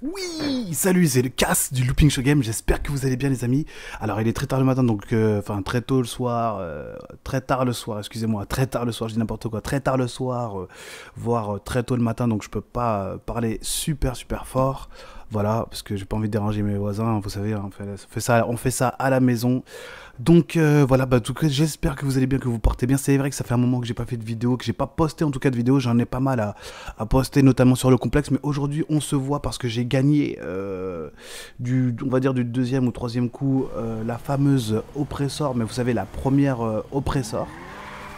Oui, salut, c'est le Cass du Looping Show Game, j'espère que vous allez bien les amis. Alors il est très tard le matin, donc enfin très tôt le soir, très tard le soir, excusez-moi, très tard le soir, je dis n'importe quoi, très tard le soir, voire très tôt le matin, donc je peux pas parler super fort. Voilà, parce que j'ai pas envie de déranger mes voisins, vous savez, hein, on fait ça à la maison. Donc voilà, bah, en tout cas, j'espère que vous allez bien, que vous portez bien. C'est vrai que ça fait un moment que j'ai pas fait de vidéo, que j'ai pas posté en tout cas de vidéo. J'en ai pas mal à poster, notamment sur le complexe. Mais aujourd'hui, on se voit parce que j'ai gagné on va dire du deuxième ou troisième coup, la fameuse oppressor. Mais vous savez, la première oppressor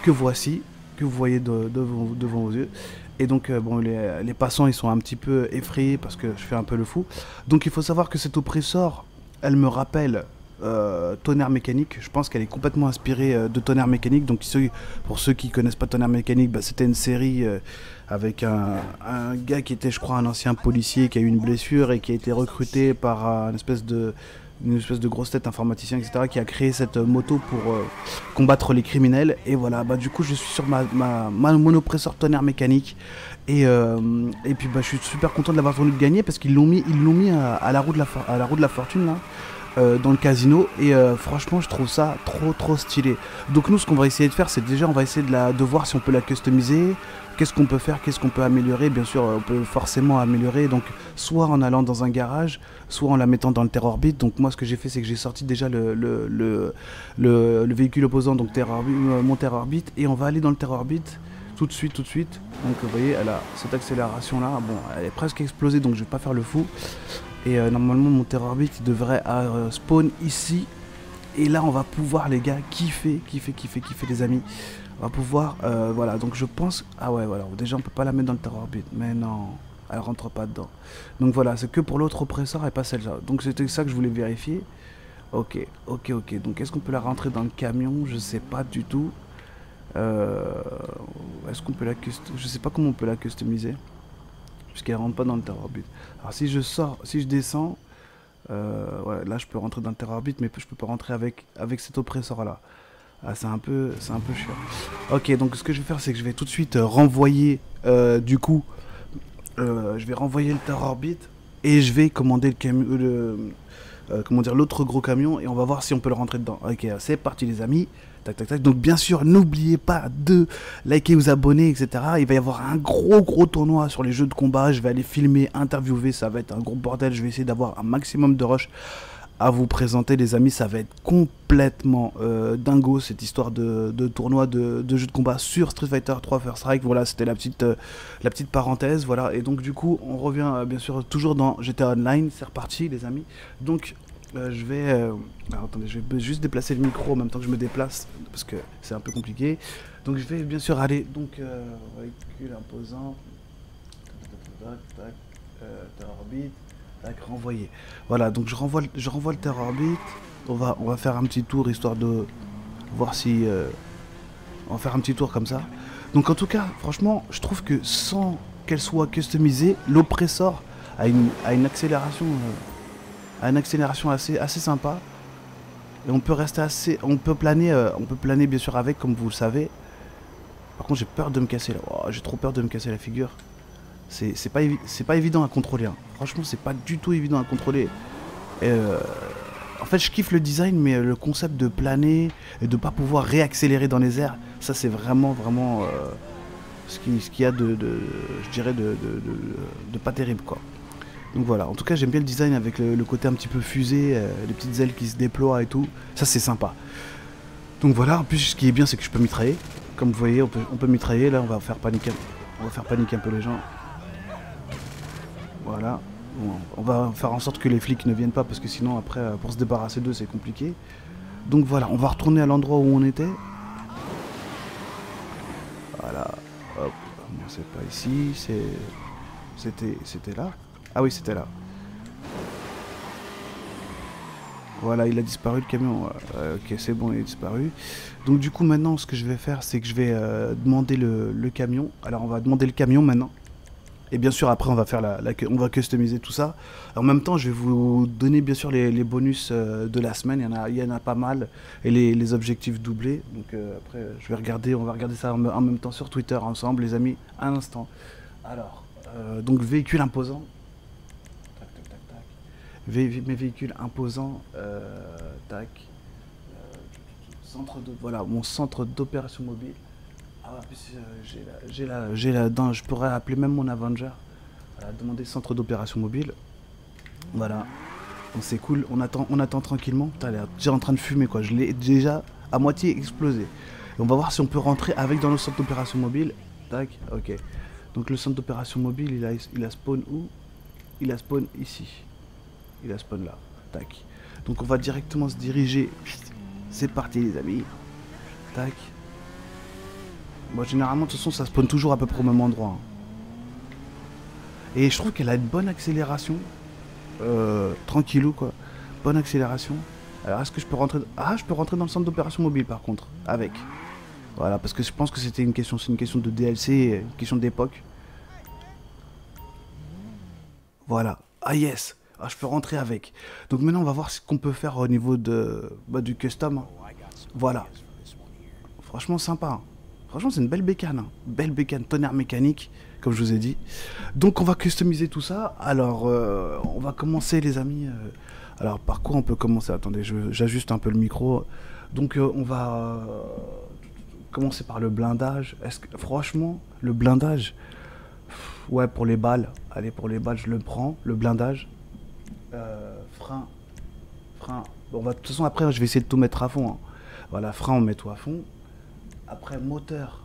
que voici, que vous voyez devant vos yeux. Et donc, bon, les passants, ils sont un petit peu effrayés parce que je fais un peu le fou. Donc, il faut savoir que cette oppressor, elle me rappelle Tonnerre Mécanique. Je pense qu'elle est complètement inspirée de Tonnerre Mécanique. Donc, pour ceux qui connaissent pas Tonnerre Mécanique, bah, c'était une série avec un gars qui était, je crois, un ancien policier qui a eu une blessure et qui a été recruté par une espèce de grosse tête informaticien, etc., qui a créé cette moto pour combattre les criminels. Et voilà, bah, du coup, je suis sur mon oppresseur Tonnerre Mécanique. Et puis, bah, je suis super content de l'avoir de gagner parce ils l'ont mis à la roue à la roue de la fortune, là. Dans le casino et franchement je trouve ça trop stylé. Donc nous ce qu'on va essayer de faire c'est déjà on va essayer de voir si on peut la customiser, qu'est-ce qu'on peut faire, qu'est-ce qu'on peut améliorer. Bien sûr on peut forcément améliorer, donc soit en allant dans un garage, soit en la mettant dans le Terror Orbit. Donc moi ce que j'ai fait c'est que j'ai sorti déjà le véhicule opposant, donc mon Terror Orbit, et on va aller dans le Terror Orbit tout de suite. Donc vous voyez elle a cette accélération là, bon elle est presque explosée donc je vais pas faire le fou. Et normalement mon Terror Orbit il devrait spawn ici. Et là on va pouvoir les gars kiffer les amis. On va pouvoir voilà, donc je pense. Ah ouais voilà, déjà on peut pas la mettre dans le Terror Orbit. Mais non, elle rentre pas dedans. Donc voilà, c'est que pour l'autre oppresseur et pas celle-là. Donc c'était ça que je voulais vérifier. Ok. Donc est-ce qu'on peut la rentrer dans le camion? Je sais pas du tout. Est-ce qu'on peut la customiser? Je sais pas comment on peut la customiser puisqu'elle rentre pas dans le Terror Orbit. Alors si je descends, ouais, là je peux rentrer dans le Terror Orbit, mais je peux pas rentrer avec cet oppresseur là. Ah, c'est un peu chiant. Ok, donc ce que je vais faire, c'est que je vais tout de suite renvoyer, du coup, je vais renvoyer le Terror Orbit et je vais commander comment dire, l'autre gros camion et on va voir si on peut le rentrer dedans. Ok, c'est parti les amis. Tac. Donc bien sûr, n'oubliez pas de liker, vous abonner, etc. Il va y avoir un gros tournoi sur les jeux de combat. Je vais aller filmer, interviewer, ça va être un gros bordel. Je vais essayer d'avoir un maximum de rush à vous présenter les amis. Ça va être complètement dingo cette histoire de tournoi de jeux de combat sur Street Fighter 3 First Strike. Voilà, c'était la petite parenthèse. Voilà, et donc du coup on revient bien sûr toujours dans GTA Online. C'est reparti les amis. Donc je vais alors, attendez, je vais juste déplacer le micro en même temps que je me déplace parce que c'est un peu compliqué. Donc je vais bien sûr aller donc véhicule imposant, Terror Orbit, tac, renvoyer. Voilà, donc je renvoie le Terror Orbit. On va faire un petit tour histoire de voir si on va faire un petit tour comme ça. Donc en tout cas, franchement, je trouve que sans qu'elle soit customisée, l'oppressor a une accélération assez sympa. Et on peut rester on peut planer bien sûr avec, comme vous le savez. Par contre, j'ai peur de me casser là. Oh, j'ai trop peur de me casser la figure. C'est pas évident à contrôler. Hein. Franchement, c'est pas du tout évident à contrôler. Euh, En fait, je kiffe le design, mais le concept de planer et de pas pouvoir réaccélérer dans les airs, ça c'est vraiment ce qu'il y a je dirais de pas terrible quoi. Donc voilà, en tout cas j'aime bien le design avec le côté un petit peu fusée, les petites ailes qui se déploient et tout, ça c'est sympa. Donc voilà, en plus ce qui est bien c'est que je peux mitrailler, comme vous voyez on peut mitrailler, là on va faire paniquer un peu les gens. Voilà, bon, on va faire en sorte que les flics ne viennent pas parce que sinon après pour se débarrasser d'eux c'est compliqué. Donc voilà, on va retourner à l'endroit où on était. Voilà, hop, non c'est pas ici, c'était là. Ah oui c'était là. Voilà, il a disparu le camion. Ok, c'est bon, il est disparu. Donc du coup, maintenant, ce que je vais faire, c'est que je vais demander le camion. Alors, on va demander le camion maintenant. Et bien sûr, après, on va faire on va customiser tout ça. En même temps, je vais vous donner bien sûr les bonus de la semaine. Il y en a pas mal. Et les objectifs doublés. Donc après, on va regarder ça en même temps sur Twitter ensemble, les amis. Un instant. Alors, donc véhicule imposant. Mes véhicules imposants. Tac. Centre de, voilà, mon centre d'opération mobile. Ah ouais, en plus, je pourrais appeler même mon Avenger. Demander centre d'opération mobile. Voilà. Donc c'est cool, on attend tranquillement. Putain, elle est déjà en train de fumer quoi, je l'ai déjà à moitié explosé. Et on va voir si on peut rentrer avec dans le centre d'opération mobile. Tac, ok. Donc le centre d'opération mobile, il a spawn où? Il a spawn ici. Il a spawn là. Tac. Donc on va directement se diriger. C'est parti les amis. Tac. Bon, généralement de toute façon ça spawn toujours à peu près au même endroit. Hein. Et je trouve qu'elle a une bonne accélération. Tranquillou quoi. Bonne accélération. Alors est-ce que je peux rentrer... Ah, je peux rentrer dans le centre d'opération mobile par contre. Avec. Voilà, parce que je pense que c'était une question, c'est une question de DLC, une question d'époque. Voilà. Ah yes. Ah, je peux rentrer avec. Donc maintenant on va voir ce qu'on peut faire au niveau de du custom. Hein. Voilà. Franchement sympa. Hein. Franchement c'est une belle bécane. Hein. Belle bécane, tonnerre mécanique, comme je vous ai dit. Donc on va customiser tout ça. Alors on va commencer les amis. Alors par quoi on peut commencer? Attendez, j'ajuste un peu le micro. Donc on va commencer par le blindage. Est-ce que franchement le blindage, ouais pour les balles. Allez pour les balles je le prends. Le blindage. Frein. Bon, de toute façon après je vais essayer de tout mettre à fond. Hein. Voilà, frein on met tout à fond. Après moteur.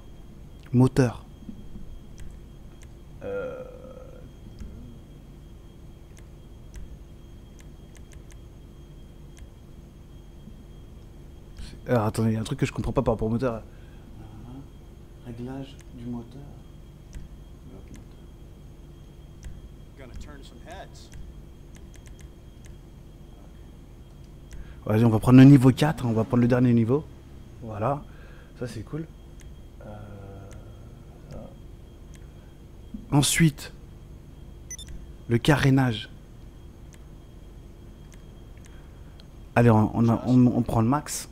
Alors attendez, il y a un truc que je comprends pas par rapport au moteur. Réglage du moteur. Vas-y, on va prendre le niveau 4, hein, on va prendre le dernier niveau. Voilà, ça c'est cool. Ensuite, le carénage. Allez, on prend le max.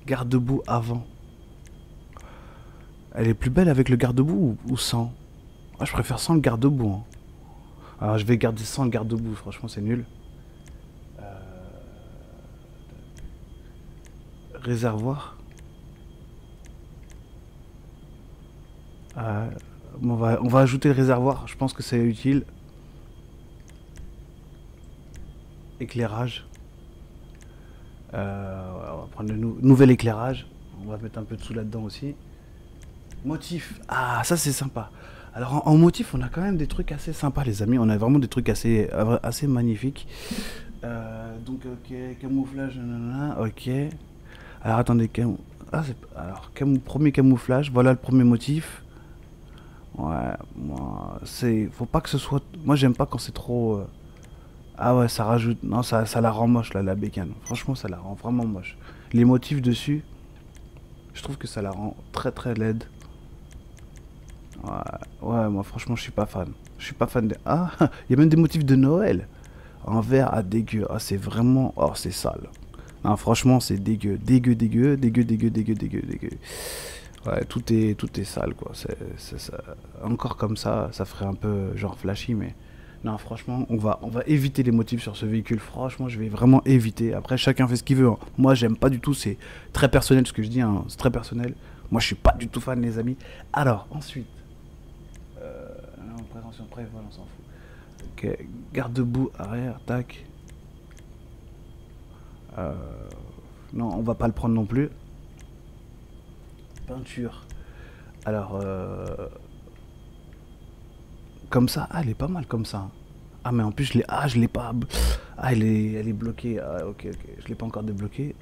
Garde-boue avant. Elle est plus belle avec le garde-boue ou sans? Ah, je préfère sans le garde-boue. Hein. Alors je vais garder sans le garde-boue, franchement c'est nul. Réservoir. On va ajouter le réservoir, je pense que c'est utile. Éclairage. On va prendre le nouvel éclairage. On va mettre un peu de sous là-dedans aussi. Motif. Ah, ça c'est sympa. Alors en motif, on a quand même des trucs assez sympas, les amis. On a vraiment des trucs assez magnifiques. Donc, ok, camouflage, nanana, ok. Alors attendez, premier camouflage. Voilà le premier motif. Ouais, moi, faut pas que ce soit. Moi, j'aime pas quand c'est trop. Ah ouais, ça rajoute. Non, ça la rend moche là, la bécane. Franchement, ça la rend vraiment moche. Les motifs dessus, je trouve que ça la rend très très laide. Ouais, moi franchement, je suis pas fan. Je suis pas fan de. Ah, il y a même des motifs de Noël. En vert, ah dégueu. Ah, c'est vraiment. Oh, c'est sale. Non, franchement, c'est dégueu. Dégueu. Ouais, tout est sale quoi. Ça. Encore comme ça ferait un peu genre flashy, mais. Non, franchement, on va éviter les motifs sur ce véhicule. Franchement, je vais vraiment éviter. Après, chacun fait ce qu'il veut. Hein. Moi, j'aime pas du tout. C'est très personnel ce que je dis. Hein. C'est très personnel. Moi, je suis pas du tout fan, les amis. Alors, ensuite. Non, prévention prévole, on s'en fout. Ok, garde-boue arrière, tac. Non, on va pas le prendre non plus. Peinture. Alors, comme ça, ah, elle est pas mal comme ça. Ah, mais en plus, je l'ai pas. Ah, elle est bloquée. Ah, ok. Je l'ai pas encore débloquée.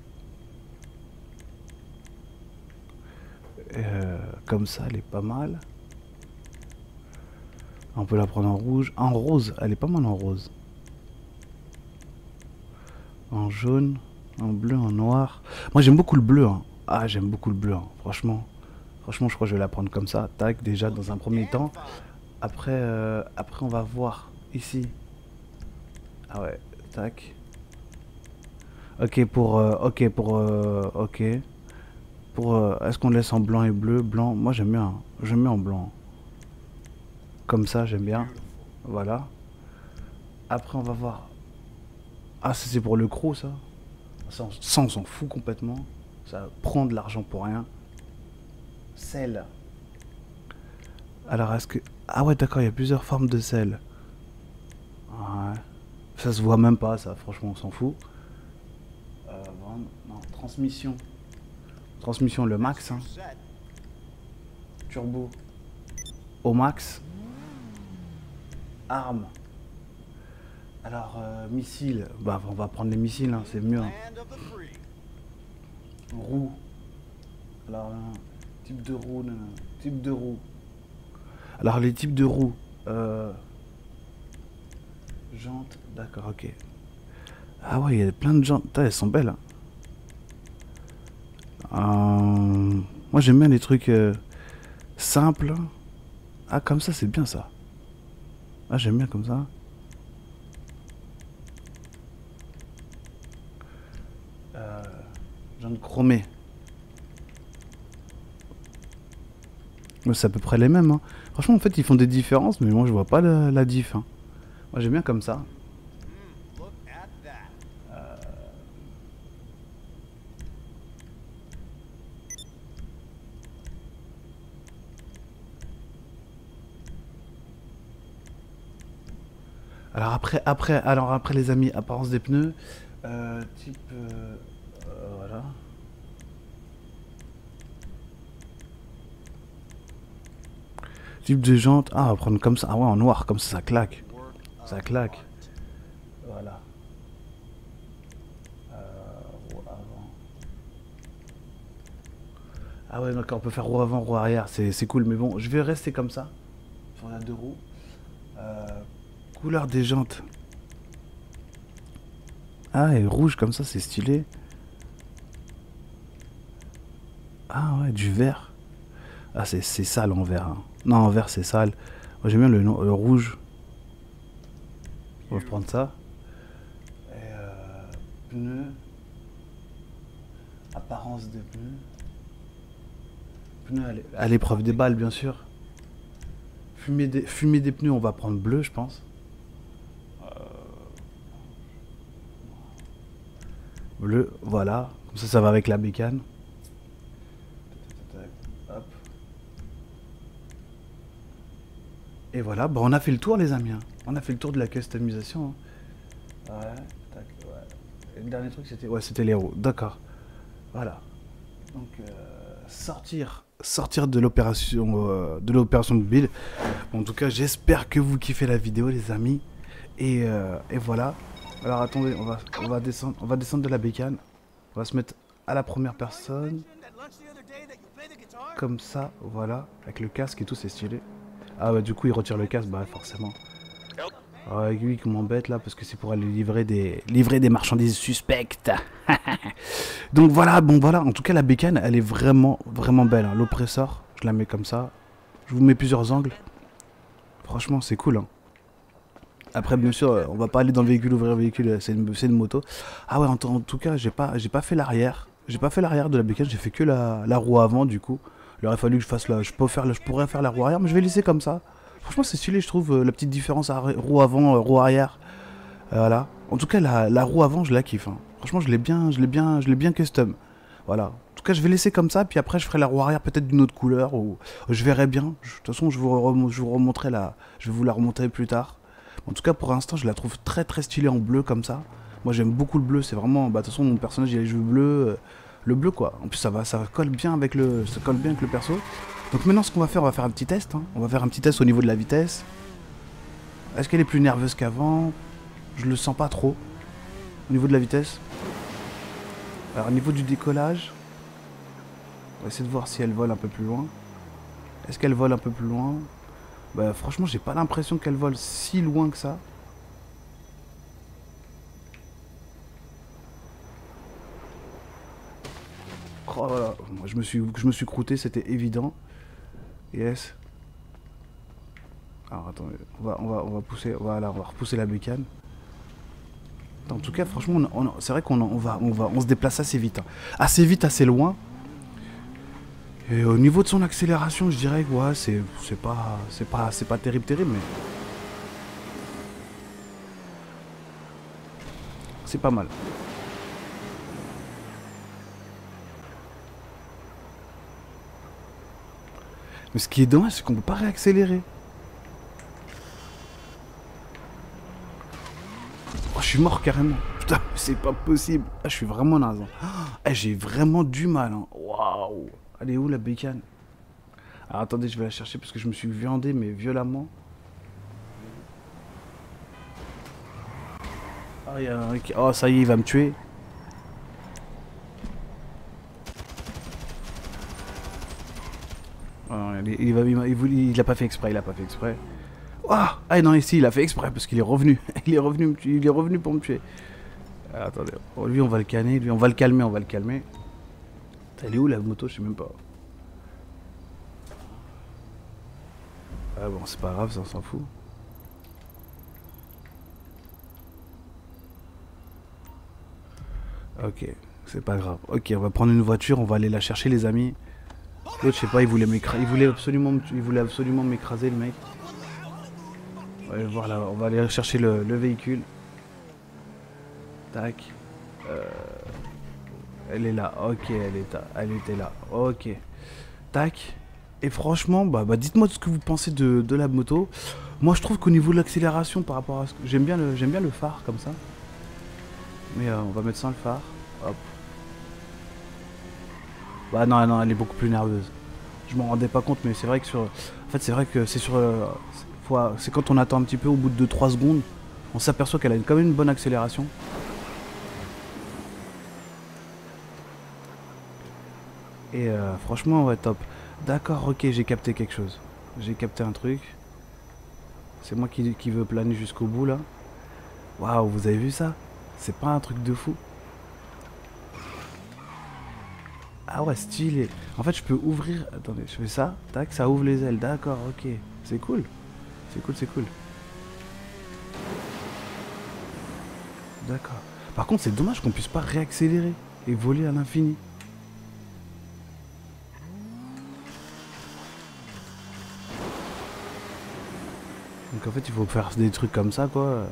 Comme ça, elle est pas mal. On peut la prendre en rouge. En rose, elle est pas mal en rose. En jaune, en bleu, en noir. Moi, j'aime beaucoup le bleu. Hein. Ah, j'aime beaucoup le bleu. Hein. Franchement, je crois que je vais la prendre comme ça. Tac, déjà dans un premier temps. Après, on va voir ici. Ah ouais, tac. Ok. Est-ce qu'on laisse en blanc et bleu? Blanc, moi j'aime bien en blanc. Comme ça, j'aime bien. Voilà. Après, on va voir. Ah, ça, c'est pour le croc, ça. Ça, on s'en fout complètement. Ça prend de l'argent pour rien. Sel. Alors, est-ce que... Ah ouais, d'accord, il y a plusieurs formes de sel. Ouais. Ça se voit même pas, ça, franchement, on s'en fout. Non, transmission. Transmission, le max. Hein. Turbo. Au max. Arme. Alors, missile. Bah, on va prendre les missiles, hein, c'est mieux. Hein. Roue. Alors, type de roue. Type de roue. Alors, les types de roues. Jantes. D'accord, ok. Ah ouais, il y a plein de jantes. Putain, elles sont belles. Hein. Moi, j'aime bien les trucs simples. Ah, comme ça, c'est bien, ça. Ah, j'aime bien comme ça. Jantes chromées. C'est à peu près les mêmes. Hein. Franchement, en fait, ils font des différences, mais moi, je vois pas la diff. Hein. Moi, j'aime bien comme ça. Alors après les amis, apparence des pneus, type, voilà. Type de jante, ah, on va prendre comme ça, ah ouais, en noir, comme ça claque, ça claque, voilà. Roue avant. Ah ouais, d'accord, on peut faire roue avant, roue arrière, c'est cool, mais bon, je vais rester comme ça, sur la deux roues. Couleur des jantes. Ah, et rouge comme ça, c'est stylé. Ah ouais, du vert. Ah, c'est sale en vert. Hein. Non, en vert, c'est sale. Moi, j'aime bien le rouge. On va prendre ça. Et pneus. Apparence des pneus. Pneus à l'épreuve des balles, bien sûr. Fumée des pneus, on va prendre bleu, je pense. Bleu, voilà. Comme ça va avec la bécane. Hop. Et voilà, bah on a fait le tour, les amis. Hein. On a fait le tour de la customisation. Hein. Ouais, tac, ouais. Et le dernier truc, c'était les roues. D'accord. Voilà. Donc, sortir de l'opération mobile. Bon, en tout cas, j'espère que vous kiffez la vidéo, les amis. Et voilà. Alors attendez, on va descendre de la bécane. On va se mettre à la première personne. Comme ça, voilà. Avec le casque et tout, c'est stylé. Ah bah du coup, il retire le casque, bah forcément. Ah, lui qui m'embête là, parce que c'est pour aller livrer des marchandises suspectes. Donc voilà, bon voilà. En tout cas, la bécane, elle est vraiment, vraiment belle. Hein. L'oppresseur, je la mets comme ça. Je vous mets plusieurs angles. Franchement, c'est cool. Hein. Après, bien sûr, on va pas aller dans le véhicule, ouvrir le véhicule, c'est une moto. Ah ouais, en tout cas, j'ai pas fait l'arrière. J'ai pas fait l'arrière de la bécane, j'ai fait que la roue avant, du coup. Il aurait fallu que je fasse je pourrais faire la roue arrière, mais je vais laisser comme ça. Franchement, c'est stylé, je trouve, la petite différence roue avant, roue arrière. Voilà. En tout cas, la roue avant, je la kiffe. Hein. Franchement, je l'ai bien custom. Voilà. En tout cas, je vais laisser comme ça, puis après, je ferai la roue arrière peut-être d'une autre couleur, ou je verrai bien. De toute façon, je vous remontrerai je vais vous la remontrer plus tard. En tout cas, pour l'instant, je la trouve très très stylée en bleu comme ça. Moi, j'aime beaucoup le bleu. C'est vraiment, bah, de toute façon, mon personnage il a les cheveux bleus, le bleu quoi. En plus, ça colle bien avec le perso. Donc maintenant, ce qu'on va faire, on va faire un petit test. Hein. On va faire un petit test au niveau de la vitesse. Est-ce qu'elle est plus nerveuse qu'avant? Je le sens pas trop. Au niveau de la vitesse. Alors, au niveau du décollage, on va essayer de voir si elle vole un peu plus loin. Est-ce qu'elle vole un peu plus loin? Bah franchement, j'ai pas l'impression qu'elle vole si loin que ça. Oh là là, moi, je me suis croûté, c'était évident. Yes. Alors attendez, on va pousser, voilà, on va repousser la bécane. En tout cas, franchement, c'est vrai qu'on se déplace assez vite. Hein. Assez vite, assez loin. Et au niveau de son accélération, je dirais que ouais, c'est pas terrible, terrible, mais c'est pas mal. Mais ce qui est dommage, c'est qu'on peut pas réaccélérer. Oh, je suis mort carrément. Putain, c'est pas possible. Ah, je suis vraiment naze. Ah, j'ai vraiment du mal. Hein. Waouh. Elle est où la bécane? Alors attendez, je vais la chercher parce que je me suis viandé, mais violemment. Ah, il y a un... Oh, ça y est, il va me tuer. Oh, il a pas fait exprès, il a pas fait exprès. Oh, ah non, ici, il a fait exprès parce qu'il est revenu. Il est revenu pour me tuer. Ah, attendez, oh, lui, on va le calmer, lui, on va le calmer, on va le calmer. Elle est où la moto? Je sais même pas. Ah bon, c'est pas grave, ça, on s'en fout. Ok, c'est pas grave. Ok, on va prendre une voiture, on va aller la chercher, les amis. L'autre, je sais pas, il voulait m'écraser. Il voulait absolument m'écraser, le mec. On va aller voir là, on va aller chercher le véhicule. Tac. Elle est là. Ok, elle était là. Ok. Tac. Et franchement, dites-moi ce que vous pensez de la moto. Moi, je trouve qu'au niveau de l'accélération, par rapport à ce que j'aime bien le phare comme ça. Mais on va mettre sans le phare. Hop. Bah non, non, elle est beaucoup plus nerveuse. Je m'en rendais pas compte, mais c'est vrai que sur... En fait, c'est vrai que c'est sur... c'est quand on attend un petit peu, au bout de 3 secondes, on s'aperçoit qu'elle a quand même une bonne accélération. Et franchement, ouais, top. D'accord, ok, j'ai capté quelque chose. J'ai capté un truc. C'est moi qui veux planer jusqu'au bout, là. Waouh, vous avez vu ça? C'est pas un truc de fou. Ah ouais, stylé. En fait, je peux ouvrir... Attendez, je fais ça. Tac, ça ouvre les ailes. D'accord, ok. C'est cool. C'est cool, c'est cool. D'accord. Par contre, c'est dommage qu'on puisse pas réaccélérer et voler à l'infini. Donc en fait, il faut faire des trucs comme ça, quoi.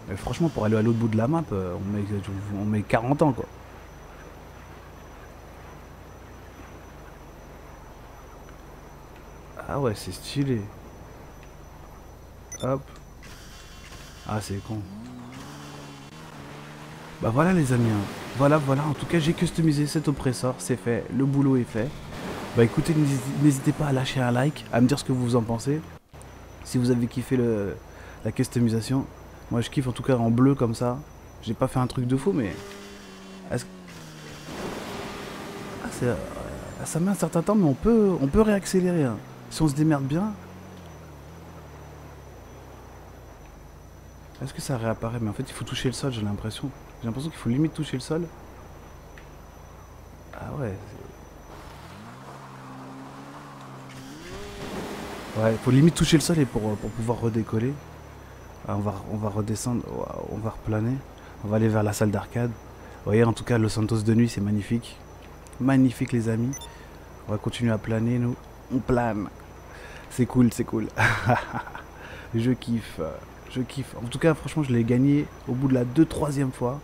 Mais franchement, pour aller à l'autre bout de la map, on met 40 ans, quoi. Ah ouais, c'est stylé. Hop. Ah, c'est con. Bah voilà, les amis. Hein. Voilà, voilà. En tout cas, j'ai customisé cet oppresseur. C'est fait. Le boulot est fait. Bah écoutez, n'hésitez pas à lâcher un like, à me dire ce que vous en pensez. Si vous avez kiffé la customisation. Moi, je kiffe en tout cas en bleu comme ça. J'ai pas fait un truc de fou, mais... Est-ce... ça met un certain temps, mais on peut réaccélérer. Hein. Si on se démerde bien. Est-ce que ça réapparaît? Mais en fait, il faut toucher le sol, j'ai l'impression. J'ai l'impression qu'il faut limite toucher le sol. Ah ouais. Ouais, il faut limite toucher le sol et pour pouvoir redécoller. Ah, on va redescendre, on va replaner. On va aller vers la salle d'arcade. Vous voyez, en tout cas, Los Santos de nuit, c'est magnifique. Magnifique, les amis. On va continuer à planer, nous. On plane. C'est cool, c'est cool. Je kiffe. Je kiffe. En tout cas, franchement, je l'ai gagné au bout de la 2/3e fois.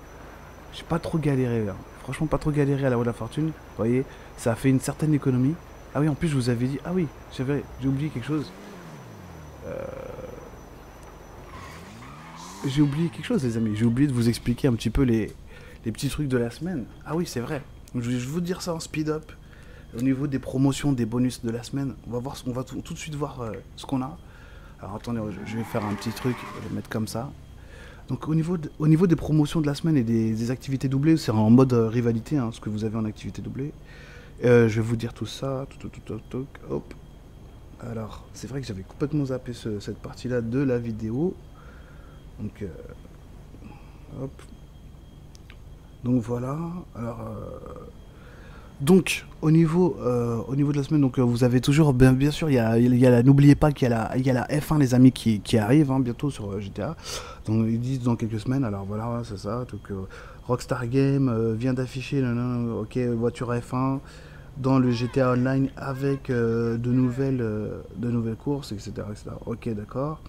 J'ai pas trop galéré. Hein. Franchement, pas trop galéré à la roue de la fortune. Vous voyez, ça a fait une certaine économie. Ah oui, en plus, je vous avais dit... Ah oui, j'ai oublié quelque chose. J'ai oublié quelque chose, les amis. J'ai oublié de vous expliquer un petit peu les petits trucs de la semaine. Ah oui, c'est vrai. Je vais vous dire ça en speed-up. Au niveau des promotions, des bonus de la semaine, on va tout de suite voir ce qu'on a. Alors attendez, je vais faire un petit truc, je vais le mettre comme ça. Donc au niveau des promotions de la semaine et des activités doublées, c'est en mode rivalité, hein, ce que vous avez en activité doublée. Je vais vous dire tout ça, hop. Alors, c'est vrai que j'avais complètement zappé cette partie-là de la vidéo. Donc, hop. Donc voilà. Alors, donc au niveau de la semaine, donc vous avez toujours, bien sûr, n'oubliez pas qu'il y a la F1, les amis, qui arrive hein, bientôt sur GTA. Donc ils disent dans quelques semaines. Alors voilà, c'est ça. Donc Rockstar Game vient d'afficher, ok, voiture F1. dans le GTA Online avec de nouvelles courses, etc., etc. Ok, d'accord,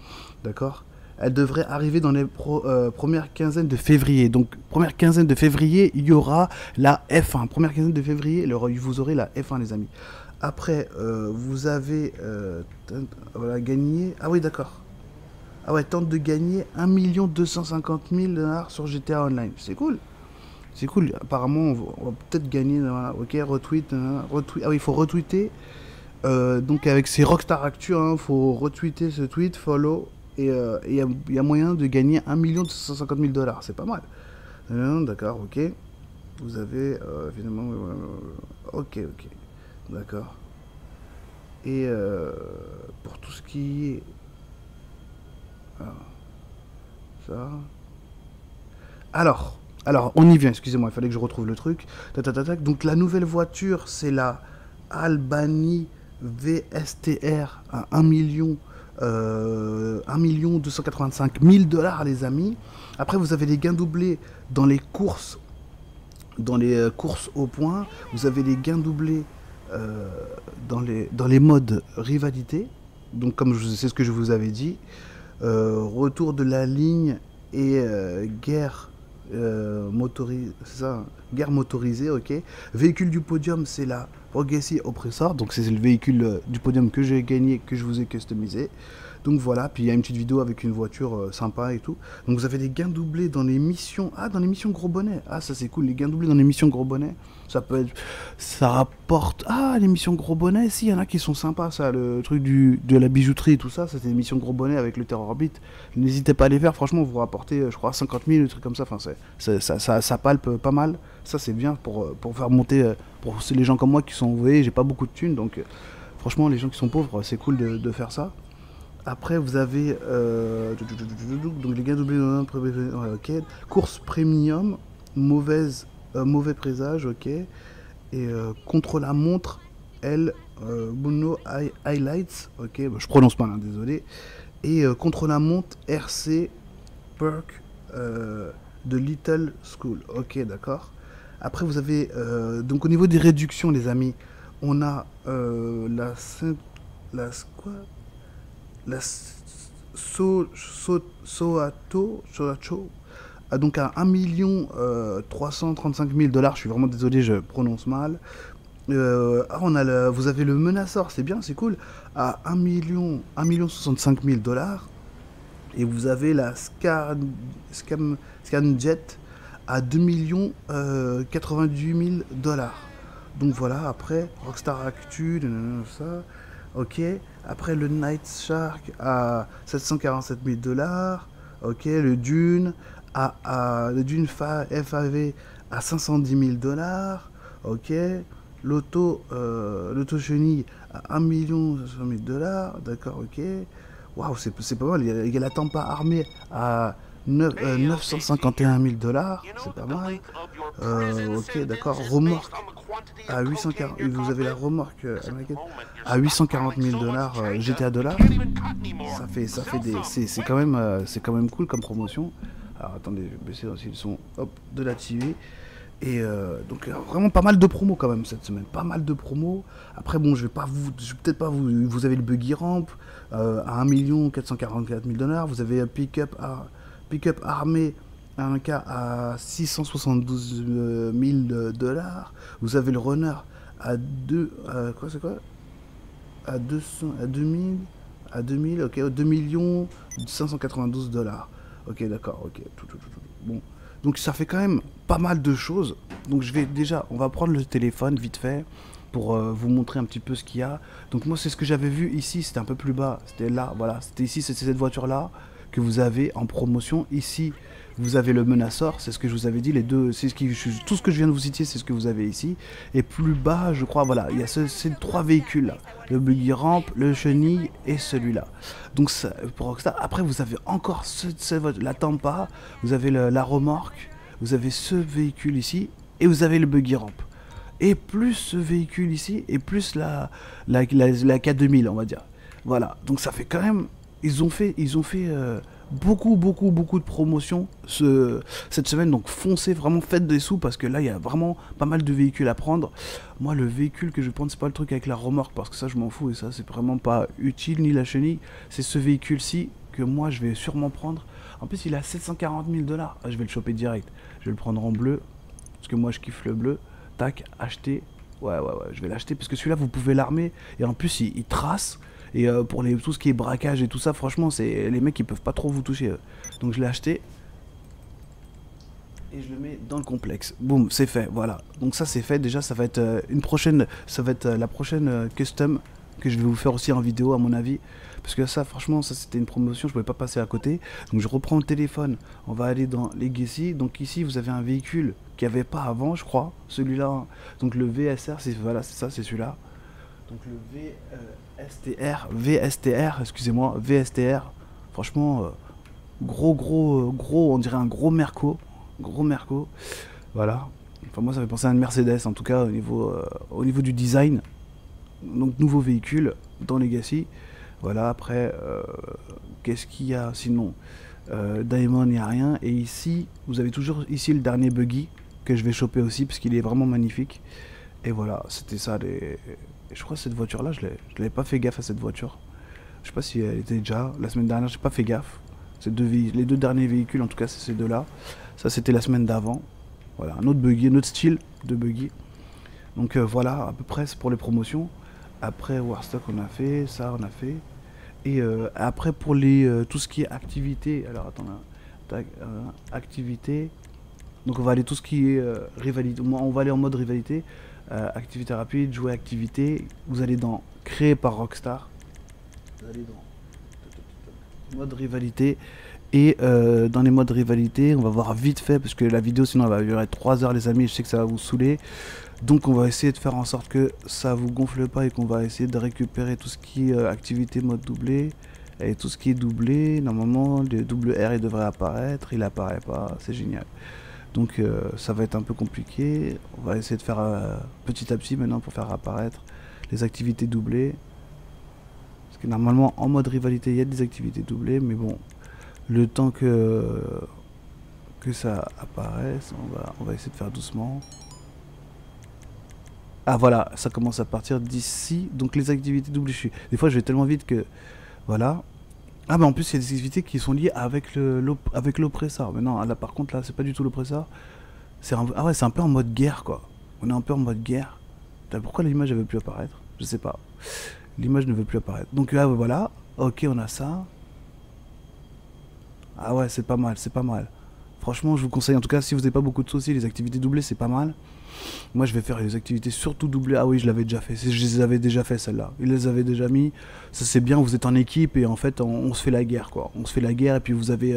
d'accord. Elle devrait arriver dans les premières quinzaines de février. Donc, première quinzaine de février, il y aura la F1. Première quinzaine de février, vous aurez la F1, les amis. Après, vous avez voilà, gagné. Ah oui, d'accord. Ah ouais, tente de gagner 1 250 000 $ sur GTA Online. C'est cool. C'est cool. Apparemment, on va peut-être gagner. Voilà. Ok, retweet, retweet. Ah oui, il faut retweeter. Donc, avec ces Rockstar Actu, il faut retweeter ce tweet, follow. Et il y a moyen de gagner 1 250 000 $. C'est pas mal. D'accord, ok. Vous avez, évidemment. Ok, ok. D'accord. Et pour tout ce qui est. Alors, ça. Alors, on y vient, excusez-moi, il fallait que je retrouve le truc. Donc la nouvelle voiture, c'est la Albany VSTR à 1 285 000 $, les amis. Après, vous avez les gains doublés dans les courses, courses au point. Vous avez les gains doublés dans les modes rivalité. Donc, comme c'est ce que je vous avais dit, retour de la ligne et guerre motorisée, c'est ça, hein, guerre motorisée, ok. Véhicule du podium, c'est la Progressive Oppressor, donc c'est le véhicule du podium que j'ai gagné, que je vous ai customisé. Donc voilà, puis il y a une petite vidéo avec une voiture sympa et tout. Donc vous avez des gains doublés dans les missions. Ah, dans les missions gros bonnet. Ah, ça c'est cool, les gains doublés dans les missions gros bonnet. Ça peut être. Ça rapporte. Ah, les missions gros bonnet, si, il y en a qui sont sympas, ça. Le truc de la bijouterie et tout ça, ça c'est des missions gros bonnet avec le Terror Orbit. N'hésitez pas à les faire, franchement, vous rapportez, je crois, 50 000, des trucs comme ça. Enfin, ça palpe pas mal. Ça c'est bien pour faire monter. Pour les gens comme moi qui sont, vous voyez, j'ai pas beaucoup de thunes, donc franchement, les gens qui sont pauvres, c'est cool de faire ça. Après, vous avez donc les gains doublés dans ok. Course premium, mauvais présage, ok. Et contre la montre, elle, Bono Highlights, ok. Bah, je prononce mal, hein, désolé. Et contre la montre, RC Perk de Little School, ok, d'accord. Après, vous avez donc au niveau des réductions, les amis, on a la quoi, la Soacho a donc à 1 335 000 $. Je suis vraiment désolé, je prononce mal. Vous avez le Menaceur, c'est bien, c'est cool, à 1 65 000 $. Et vous avez la Scanjet à 2 088 000 $. Donc voilà, après, Rockstar Actu, ça. Ok. Après, le Night Shark à 747 000 $. Ok. Le Dune le Dune FAV à 510 000 $. Ok. L'auto chenille à 1 500 000 $. D'accord, ok. Waouh, c'est pas mal. Il y a la Tampa armée à 951 000 $. C'est pas mal. Ok, d'accord. Remorque à 840. Vous avez la remorque américaine à 840 000 $, GTA $. Ça fait des. C'est quand même cool comme promotion. Alors attendez, je vais baisser aussi le son, hop, de la TV. Et donc vraiment pas mal de promos quand même cette semaine, pas mal de promos. Après bon, je vais peut-être pas vous avez le buggy ramp à 1 444 000 $. Vous avez pick-up armé à un cas à 672 000 $. Vous avez le runner à 2 à 200 à 2000 ok, 2 592 $. Ok, d'accord, ok. Bon. Donc ça fait quand même pas mal de choses. Donc on va prendre le téléphone vite fait pour vous montrer un petit peu ce qu'il y a. Donc moi c'est ce que j'avais vu ici, c'était un peu plus bas, c'était là, voilà, c'était ici, c'est cette voiture là que vous avez en promotion. Ici vous avez le Menaceur, c'est ce que je vous avais dit, les deux, tout ce que je viens de vous citer, c'est ce que vous avez ici. Et plus bas, je crois, voilà, il y a ces trois véhicules là, le buggy ramp, le chenille et celui-là. Donc ça, pour Rockstar, après vous avez encore la Tampa, vous avez la remorque, vous avez ce véhicule ici et vous avez le buggy ramp. Et plus ce véhicule ici et plus la K2000, on va dire. Voilà, donc ça fait quand même Ils ont fait beaucoup de promotions cette semaine. Donc foncez, vraiment faites des sous parce que là, il y a vraiment pas mal de véhicules à prendre. Moi, le véhicule que je vais prendre, c'est pas le truc avec la remorque parce que ça, je m'en fous et ça, c'est vraiment pas utile ni la chenille. C'est ce véhicule-ci que moi, je vais sûrement prendre. En plus, il est à 740 000 dollars. Ah, je vais le choper direct. Je vais le prendre en bleu parce que moi, je kiffe le bleu. Tac, acheter. Ouais, je vais l'acheter parce que celui-là, vous pouvez l'armer et en plus, il trace. Et pour tout ce qui est braquage et tout ça, franchement, c'est les mecs ils peuvent pas trop vous toucher. Donc je l'ai acheté et je le mets dans le complexe. Boum, c'est fait, voilà. Donc ça c'est fait. Déjà, ça va être la prochaine custom que je vais vous faire aussi en vidéo à mon avis. Parce que ça, franchement, ça c'était une promotion, je pouvais pas passer à côté. Donc je reprends le téléphone, on va aller dans Legacy. Donc ici, vous avez un véhicule qu'il n'y avait pas avant, je crois. Celui-là, donc le VSR, voilà, c'est ça, c'est celui-là. Donc le VSTR, excusez-moi, VSTR, franchement, gros, on dirait un gros Merco, voilà. Enfin moi ça fait penser à une Mercedes en tout cas au niveau du design. Donc nouveau véhicule dans Legacy, voilà. Après, qu'est-ce qu'il y a sinon? Diamond, il n'y a rien. Et ici, vous avez toujours ici le dernier buggy que je vais choper aussi parce qu'il est vraiment magnifique. Et voilà, c'était ça. Je crois que cette voiture-là, je l'avais pas fait gaffe à cette voiture. Je sais pas si elle était déjà la semaine dernière, j'ai pas fait gaffe. Les deux derniers véhicules, en tout cas, c'est ces deux-là. Ça, c'était la semaine d'avant. Voilà, un autre buggy, un autre style de buggy. Donc voilà, à peu près, c'est pour les promotions. Après, Warstock, on a fait, ça, on a fait. Et après, pour tout ce qui est activité, alors attends, là, activité. Donc on va aller tout ce qui est rivalité. On va aller en mode rivalité. Activité rapide, jouer activité. Vous allez dans créer par Rockstar. Vous allez dans mode rivalité. Et dans les modes rivalité, on va voir vite fait parce que la vidéo sinon elle va durer 3 heures les amis. Je sais que ça va vous saouler. Donc on va essayer de faire en sorte que ça vous gonfle pas et qu'on va essayer de récupérer tout ce qui est activité mode doublé. Et tout ce qui est doublé, normalement le double R il devrait apparaître. Il apparaît pas, c'est génial. Donc ça va être un peu compliqué. On va essayer de faire petit à petit maintenant pour faire apparaître les activités doublées. Parce que normalement en mode rivalité il y a des activités doublées. Mais bon, le temps que ça apparaisse, on va essayer de faire doucement. Ah voilà, ça commence à partir d'ici. Donc les activités doublées, des fois je vais tellement vite que... Voilà. Ah mais en plus il y a des activités qui sont liées avec l'oppresseur. Mais non, là par contre là c'est pas du tout l'oppresseur. Ah ouais, c'est un peu en mode guerre quoi. On est un peu en mode guerre. Pourquoi l'image ne veut plus apparaître? Je sais pas. L'image ne veut plus apparaître. Donc là voilà. Ok, on a ça. Ah ouais, c'est pas mal, c'est pas mal. Franchement je vous conseille, en tout cas si vous n'avez pas beaucoup de soucis, les activités doublées c'est pas mal. Moi je vais faire les activités surtout doublées. Ah oui, je l'avais déjà fait, je les avais déjà fait celles-là. Ils les avaient déjà mis. Ça c'est bien, vous êtes en équipe et en fait on se fait la guerre quoi. On se fait la guerre et puis vous avez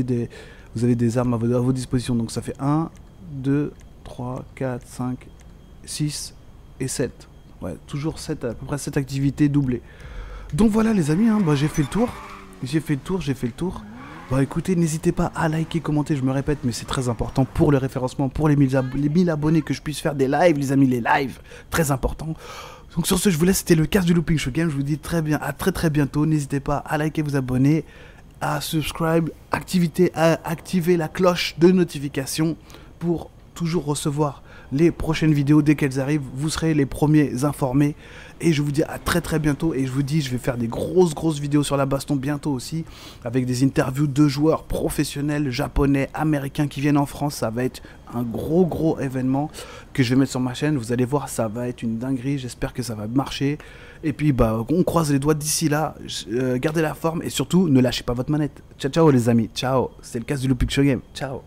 des armes à vos dispositions. Donc ça fait 1, 2, 3, 4, 5, 6 et 7. Ouais, toujours 7, à peu près 7 activités doublées. Donc voilà les amis, hein, bah, j'ai fait le tour. J'ai fait le tour. Bah écoutez, n'hésitez pas à liker, commenter, je me répète, mais c'est très important pour le référencement, pour les 1000 abonnés, que je puisse faire des lives, les amis, les lives, très important. Donc sur ce, je vous laisse, c'était le casque du Looping Show Game, je vous dis à très bientôt, n'hésitez pas à liker, vous abonner, à subscribe, à activer la cloche de notification pour toujours recevoir les prochaines vidéos dès qu'elles arrivent, vous serez les premiers informés. Et je vous dis à très bientôt. Et je vous dis, je vais faire des grosses vidéos sur la baston bientôt aussi, avec des interviews de joueurs professionnels japonais, américains qui viennent en France. Ça va être un gros événement que je vais mettre sur ma chaîne. Vous allez voir, ça va être une dinguerie. J'espère que ça va marcher. Et puis bah on croise les doigts d'ici là. Gardez la forme et surtout ne lâchez pas votre manette. Ciao les amis, ciao. C'est le casque du Looping Show Game. Ciao.